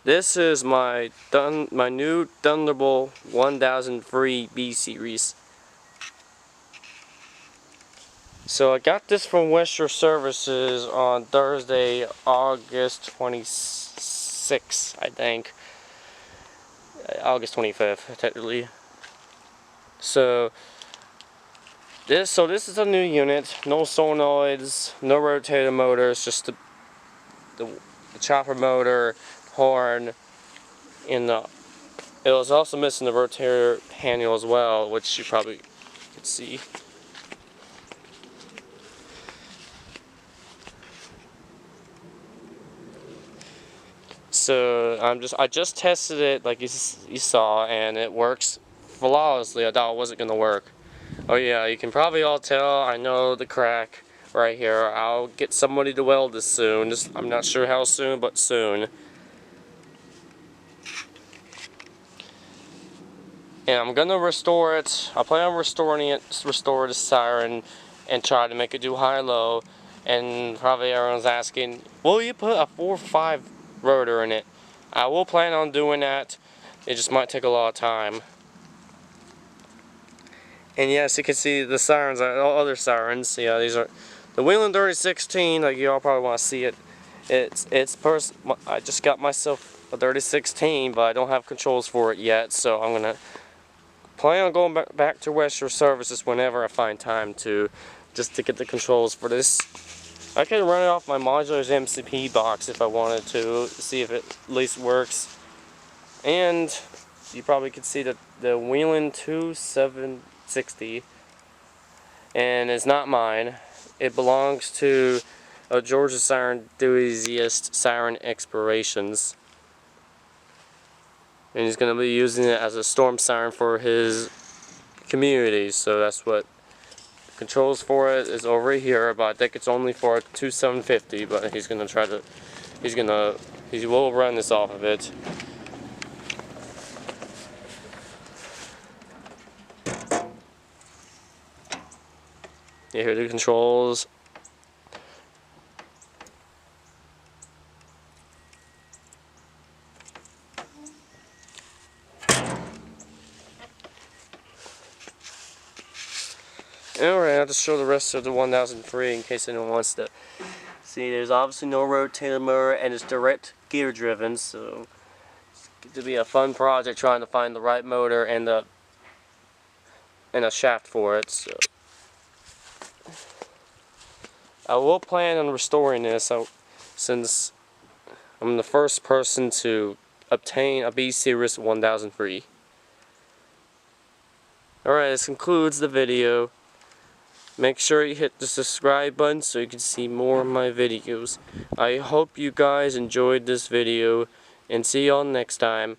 This is my new Thunderbolt 1003 B-series. So I got this from SirenExplorations Services on Thursday, August 26th, I think. August 25th, technically. So this is a new unit. No solenoids, no rotator motors, just the chopper motor, horn, and it was also missing the rotator panel as well, which you probably could see. So I just tested it like you saw, and it works flawlessly. I thought it wasn't gonna work. Oh yeah, you can probably all tell I know the crack right here. I'll get somebody to weld this soon. I'm not sure how soon, but soon. And I'm gonna restore it. I plan on restore the siren, and try to make it do high-low. And probably everyone's asking, will you put a 4.5 rotor in it? I will plan on doing that. It just might take a lot of time. And yes, you can see the sirens, all other sirens. Yeah, these are the Whelen 3016. Like you all probably want to see it. I just got myself a 3016, but I don't have controls for it yet. So I'm gonna plan on going back to SirenExplorations Services whenever I find time to, just to get the controls for this. I could run it off my modular's MCP box if I wanted to, see if it at least works. And you probably could see the Whelen 2760, and it's not mine. It belongs to a Georgia siren enthusiast, SirenExplorations. And he's going to be using it as a storm siren for his community, so that's what the controls for it is over here. But I think it's only for a 2750, but he's going to try to, he will run this off of it. Yeah, here are the controls. Alright, I'll just show the rest of the 1003 in case anyone wants to see. There's obviously no rotator motor, and it's direct gear driven, so it's going to be a fun project trying to find the right motor and a shaft for it. So I will plan on restoring this since I'm the first person to obtain a B-series 1003. Alright, this concludes the video. Make sure you hit the subscribe button so you can see more of my videos. I hope you guys enjoyed this video, and see y'all next time.